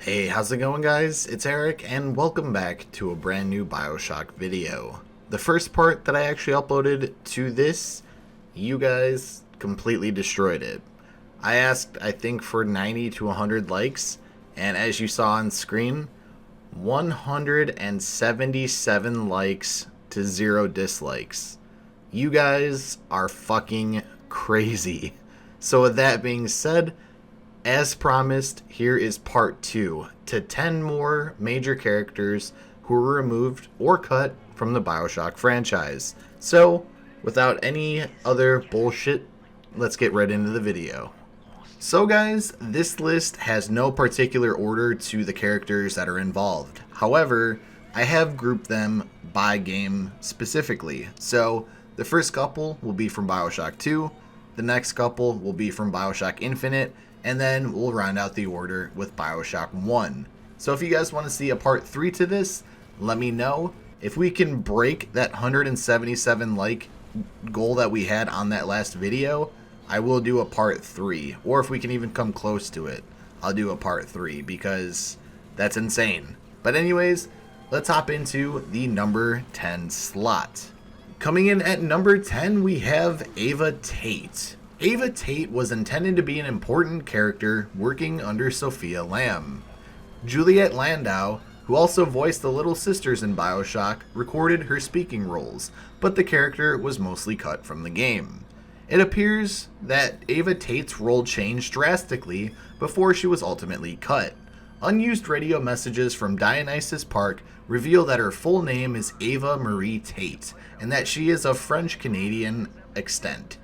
Hey, how's it going, guys? It's Eric, and welcome back to a brand new Bioshock video. The first part that I actually uploaded to this, you guys completely destroyed it. I asked, I think, for 90 to 100 likes, and as you saw on screen, 177 likes to 0 dislikes. You guys are fucking crazy. So with that being said, as promised, here is part 2 to 10 more major characters who were removed or cut from the Bioshock franchise. So, without any other bullshit, let's get right into the video. So guys, this list has no particular order to the characters that are involved. However, I have grouped them by game specifically. So, the first couple will be from Bioshock 2, the next couple will be from Bioshock Infinite, and then we'll round out the order with Bioshock 1. So if you guys want to see a part 3 to this, let me know. If we can break that 177 like goal that we had on that last video, I will do a part 3. Or if we can even come close to it, I'll do a part 3 because that's insane. But anyways, let's hop into the number 10 slot. Coming in at number 10, we have Ava Tate. Ava Tate was intended to be an important character working under Sophia Lamb. Juliet Landau, who also voiced the little sisters in Bioshock, recorded her speaking roles, but the character was mostly cut from the game. It appears that Ava Tate's role changed drastically before she was ultimately cut. Unused radio messages from Dionysus Park reveal that her full name is Ava Marie Tate, and that she is of French-Canadian extent.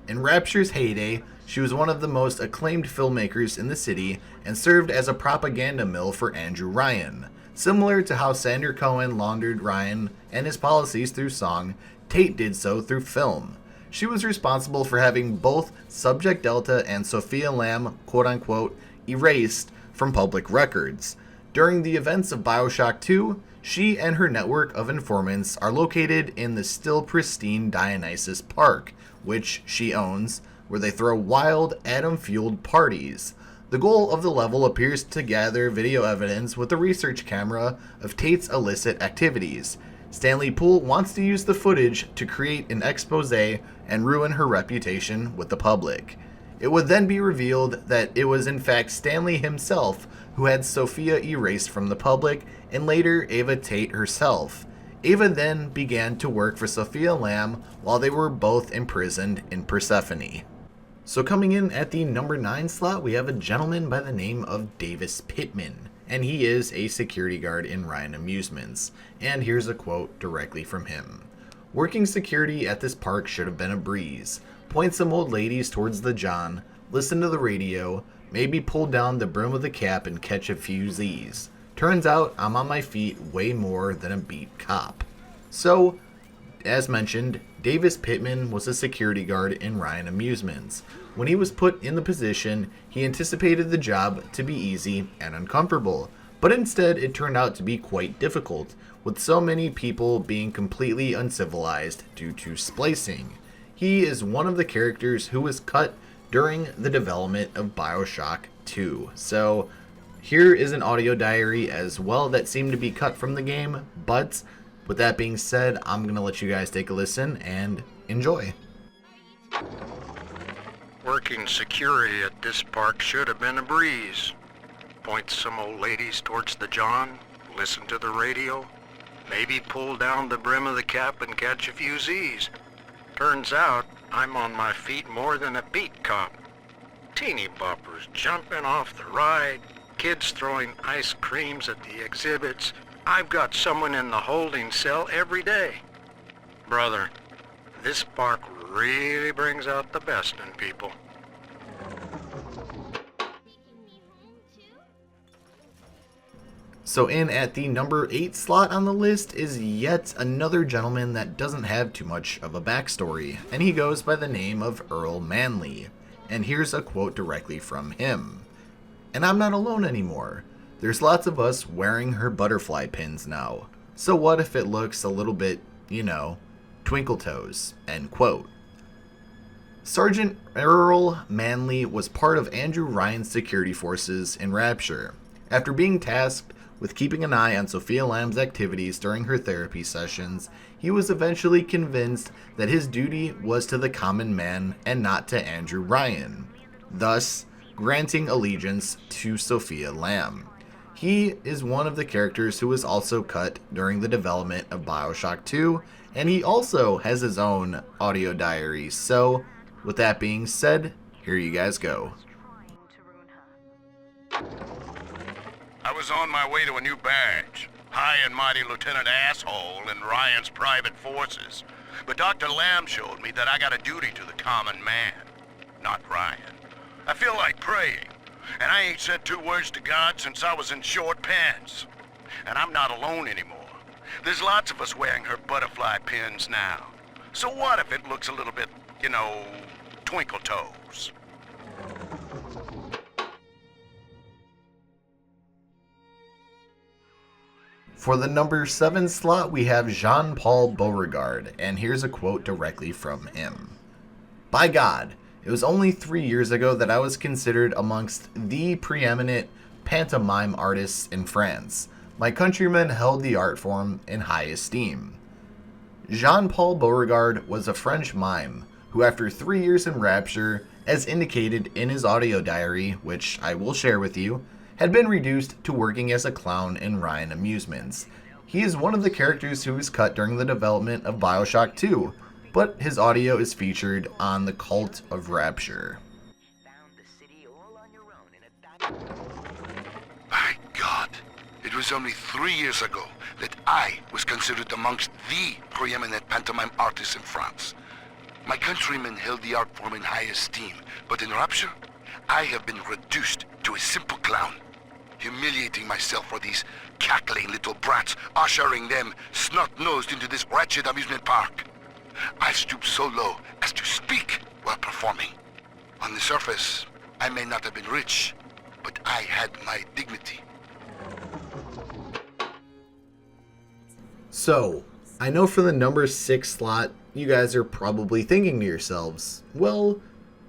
In Rapture's heyday, she was one of the most acclaimed filmmakers in the city and served as a propaganda mill for Andrew Ryan. Similar to how Sander Cohen laundered Ryan and his policies through song, Tate did so through film. She was responsible for having both Subject Delta and Sophia Lamb, quote-unquote, erased from public records. During the events of Bioshock 2, she and her network of informants are located in the still pristine Dionysus Park, which she owns, where they throw wild, atom-fueled parties. The goal of the level appears to gather video evidence with a research camera of Tate's illicit activities. Stanley Poole wants to use the footage to create an expose and ruin her reputation with the public. It would then be revealed that it was in fact Stanley himself who had Sophia erased from the public, and later Ava Tate herself. Ava then began to work for Sophia Lamb while they were both imprisoned in Persephone. So coming in at the number 9 slot, we have a gentleman by the name of Davis Pittman, and he is a security guard in Ryan Amusements. And here's a quote directly from him. "Working security at this park should have been a breeze. Point some old ladies towards the John, listen to the radio, maybe pull down the brim of the cap and catch a few Z's. Turns out I'm on my feet way more than a beat cop." So, as mentioned, Davis Pittman was a security guard in Ryan Amusements. When he was put in the position, he anticipated the job to be easy and uncomfortable, but instead it turned out to be quite difficult, with so many people being completely uncivilized due to splicing. He is one of the characters who was cut during the development of Bioshock 2. So, here is an audio diary as well that seemed to be cut from the game, but with that being said, I'm going to let you guys take a listen and enjoy. Working security at this park should have been a breeze. Point some old ladies towards the John, listen to the radio, maybe pull down the brim of the cap and catch a few Z's. Turns out I'm on my feet more than a beat cop. Teeny boppers jumping off the ride, kids throwing ice creams at the exhibits. I've got someone in the holding cell every day. Brother, this park really brings out the best in people. So in at the number 8 slot on the list is yet another gentleman that doesn't have too much of a backstory, and he goes by the name of Earl Manley. And here's a quote directly from him. "And I'm not alone anymore. There's lots of us wearing her butterfly pins now. So what if it looks a little bit, twinkle toes?" End quote. Sergeant Earl Manley was part of Andrew Ryan's security forces in Rapture. After being tasked with keeping an eye on Sophia Lamb's activities during her therapy sessions, he was eventually convinced that his duty was to the common man and not to Andrew Ryan, thus granting allegiance to Sophia Lamb. He is one of the characters who was also cut during the development of Bioshock 2, and he also has his own audio diary. So, with that being said, here you guys go. I was on my way to a new badge. High and mighty Lieutenant Asshole in Ryan's private forces. But Dr. Lamb showed me that I got a duty to the common man, not Ryan. I feel like praying, and I ain't said 2 words to God since I was in short pants. And I'm not alone anymore. There's lots of us wearing her butterfly pins now. So what if it looks a little bit, twinkle toes? For the number 7 slot, we have Jean-Paul Beauregard, and here's a quote directly from him. "By God, it was only 3 years ago that I was considered amongst the preeminent pantomime artists in France. My countrymen held the art form in high esteem." Jean-Paul Beauregard was a French mime who, after 3 years in Rapture, as indicated in his audio diary, which I will share with you, had been reduced to working as a clown in Ryan Amusements. He is one of the characters who was cut during the development of Bioshock 2, but his audio is featured on The Cult of Rapture. By God, it was only 3 years ago that I was considered amongst the preeminent pantomime artists in France. My countrymen held the art form in high esteem, but in Rapture, I have been reduced to a simple clown, humiliating myself for these cackling little brats, ushering them snot-nosed into this wretched amusement park. I stooped so low as to speak while performing. On the surface, I may not have been rich, but I had my dignity. So, I know for the number 6 slot, you guys are probably thinking to yourselves, well,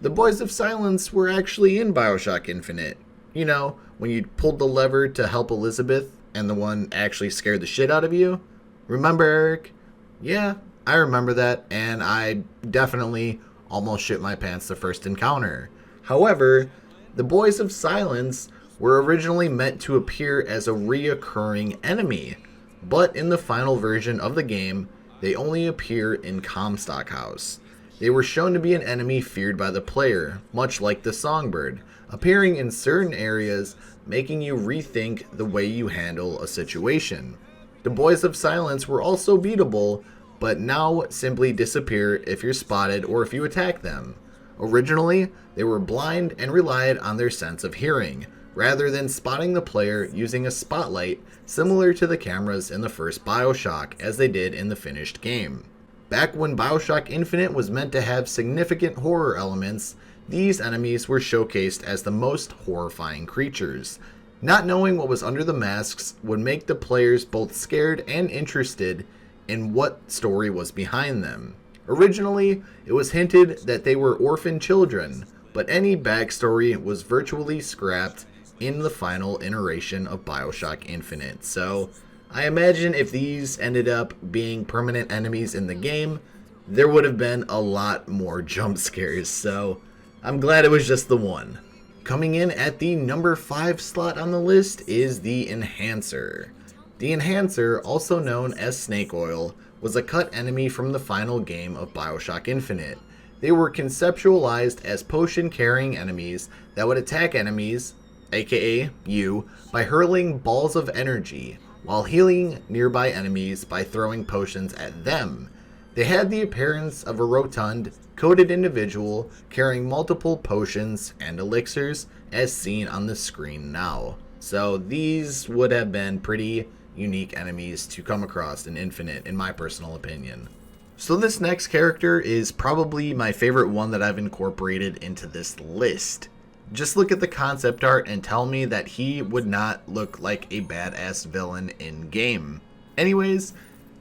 the Boys of Silence were actually in Bioshock Infinite. You know, when you pulled the lever to help Elizabeth and the one actually scared the shit out of you? Remember, Eric? Yeah, I remember that, and I definitely almost shit my pants the first encounter. However, the Boys of Silence were originally meant to appear as a reoccurring enemy, but in the final version of the game, they only appear in Comstock House. They were shown to be an enemy feared by the player, much like the Songbird, appearing in certain areas, making you rethink the way you handle a situation. The Boys of Silence were also beatable, but now simply disappear if you're spotted or if you attack them. Originally, they were blind and relied on their sense of hearing, rather than spotting the player using a spotlight similar to the cameras in the first Bioshock as they did in the finished game. Back when Bioshock Infinite was meant to have significant horror elements, these enemies were showcased as the most horrifying creatures. Not knowing what was under the masks would make the players both scared and interested in what story was behind them. Originally, it was hinted that they were orphan children, but any backstory was virtually scrapped in the final iteration of Bioshock Infinite. So, I imagine if these ended up being permanent enemies in the game, there would have been a lot more jump scares, so I'm glad it was just the one. Coming in at the number 5 slot on the list is the Enhancer. The Enhancer, also known as Snake Oil, was a cut enemy from the final game of Bioshock Infinite. They were conceptualized as potion-carrying enemies that would attack enemies, aka you, by hurling balls of energy, while healing nearby enemies by throwing potions at them. They had the appearance of a rotund, coated individual carrying multiple potions and elixirs as seen on the screen now. So these would have been pretty unique enemies to come across in Infinite, in my personal opinion. So this next character is probably my favorite one that I've incorporated into this list. Just look at the concept art and tell me that he would not look like a badass villain in game. Anyways,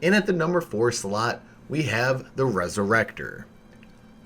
in at the number 4 slot, we have the Resurrector.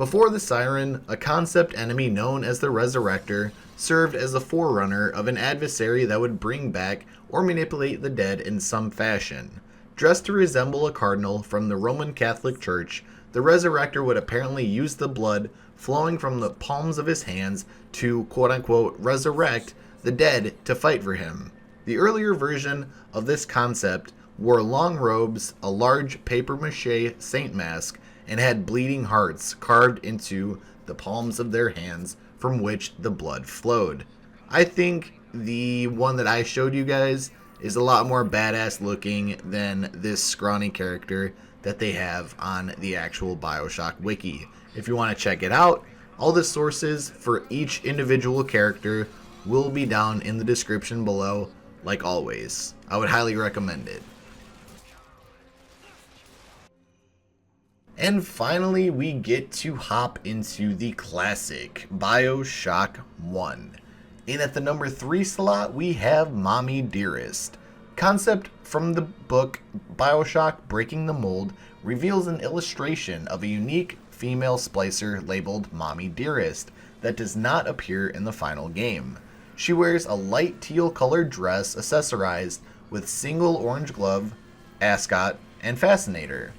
Before the Siren, a concept enemy known as the Resurrector served as the forerunner of an adversary that would bring back or manipulate the dead in some fashion. Dressed to resemble a cardinal from the Roman Catholic Church, the Resurrector would apparently use the blood flowing from the palms of his hands to quote-unquote resurrect the dead to fight for him. The earlier version of this concept wore long robes, a large papier-mâché saint mask, and had bleeding hearts carved into the palms of their hands from which the blood flowed. I think the one that I showed you guys is a lot more badass looking than this scrawny character that they have on the actual Bioshock wiki. If you want to check it out, all the sources for each individual character will be down in the description below, like always. I would highly recommend it. And finally, we get to hop into the classic Bioshock 1. In at the number 3 slot, we have Mommy Dearest. Concept from the book Bioshock Breaking the Mold reveals an illustration of a unique female splicer labeled Mommy Dearest that does not appear in the final game. She wears a light teal colored dress accessorized with single orange glove, ascot, and fascinator.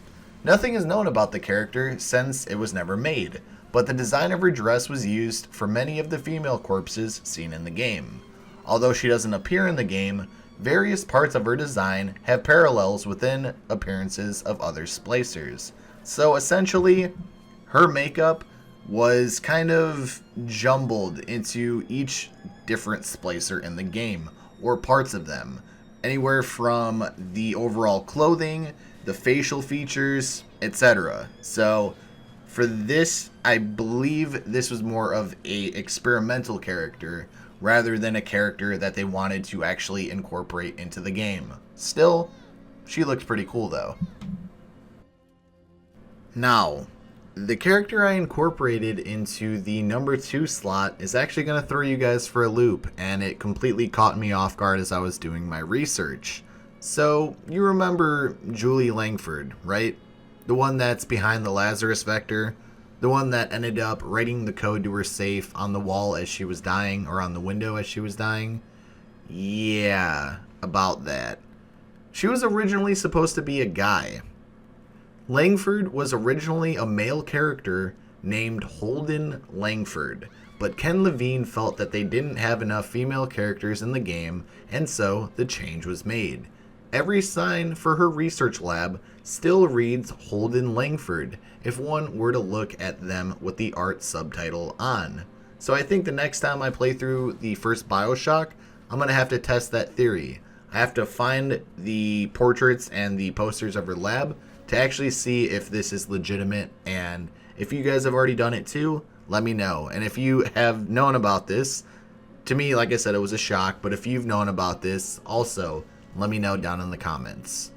Nothing is known about the character since it was never made, but the design of her dress was used for many of the female corpses seen in the game. Although she doesn't appear in the game, various parts of her design have parallels within appearances of other splicers. So essentially, her makeup was kind of jumbled into each different splicer in the game, or parts of them. Anywhere from the overall clothing, the facial features, etc. So for this, I believe this was more of a experimental character rather than a character that they wanted to actually incorporate into the game. Still, she looks pretty cool though. Now, the character I incorporated into the number 2 slot is actually going to throw you guys for a loop, and it completely caught me off guard as I was doing my research. So, you remember Julie Langford, right? The one that's behind the Lazarus Vector? The one that ended up writing the code to her safe on the wall as she was dying, or on the window as she was dying? Yeah, about that. She was originally supposed to be a guy. Langford was originally a male character named Holden Langford, but Ken Levine felt that they didn't have enough female characters in the game, and so the change was made. Every sign for her research lab still reads Holden Langford if one were to look at them with the art subtitle on. So I think the next time I play through the first Bioshock, I'm going to have to test that theory. I have to find the portraits and the posters of her lab to actually see if this is legitimate, and if you guys have already done it too, let me know. And if you have known about this, to me, like I said, it was a shock, but if you've known about this also, let me know down in the comments.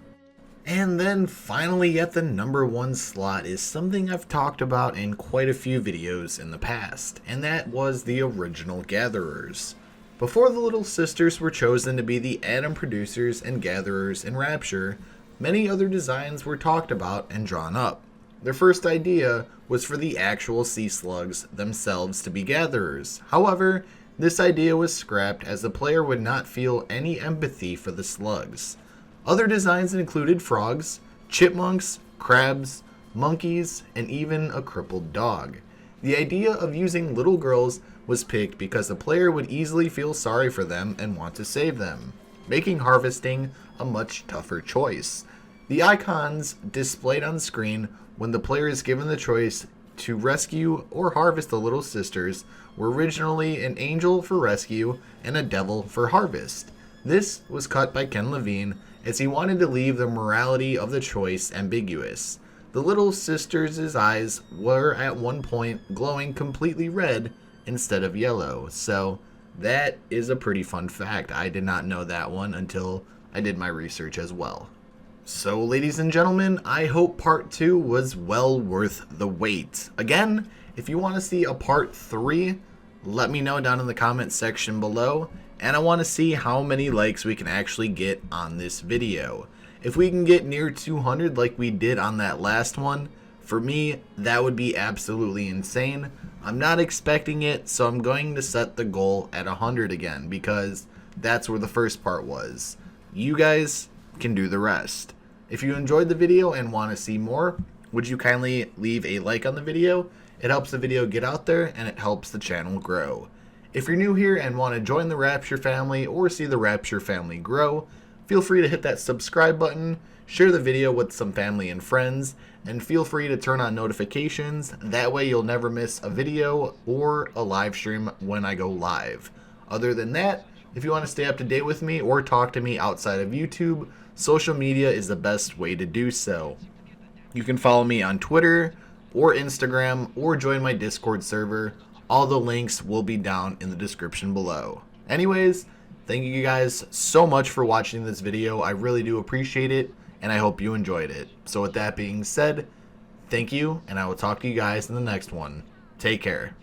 And then finally at the number 1 slot is something I've talked about in quite a few videos in the past, and that was the original Gatherers. Before the Little Sisters were chosen to be the Atom producers and Gatherers in Rapture, many other designs were talked about and drawn up. Their first idea was for the actual sea slugs themselves to be Gatherers. However, this idea was scrapped as the player would not feel any empathy for the slugs. Other designs included frogs, chipmunks, crabs, monkeys, and even a crippled dog. The idea of using little girls was picked because the player would easily feel sorry for them and want to save them, making harvesting a much tougher choice. The icons displayed on screen when the player is given the choice to rescue or harvest the Little Sisters were originally an angel for rescue and a devil for harvest. This was cut by Ken Levine as he wanted to leave the morality of the choice ambiguous. The Little Sisters' eyes were at one point glowing completely red instead of yellow, so that is a pretty fun fact. I did not know that one until I did my research as well. So, ladies and gentlemen, I hope part 2 was well worth the wait. Again, if you want to see a part 3, let me know down in the comment section below, and I want to see how many likes we can actually get on this video. If we can get near 200 like we did on that last one, For me, that would be absolutely insane. I'm not expecting it, so I'm going to set the goal at 100 again, because that's where the first part was. You guys can do the rest. If you enjoyed the video and want to see more, would you kindly leave a like on the video? It helps the video get out there and it helps the channel grow. If you're new here and want to join the Rapture family or see the Rapture family grow, feel free to hit that subscribe button, share the video with some family and friends, and feel free to turn on notifications. That way you'll never miss a video or a live stream when I go live. Other than that, if you want to stay up to date with me or talk to me outside of YouTube, social media is the best way to do so. You can follow me on Twitter or Instagram or join my Discord server. All the links will be down in the description below. Anyways, thank you guys so much for watching this video. I really do appreciate it, and I hope you enjoyed it. So with that being said, thank you, and I will talk to you guys in the next one. Take care.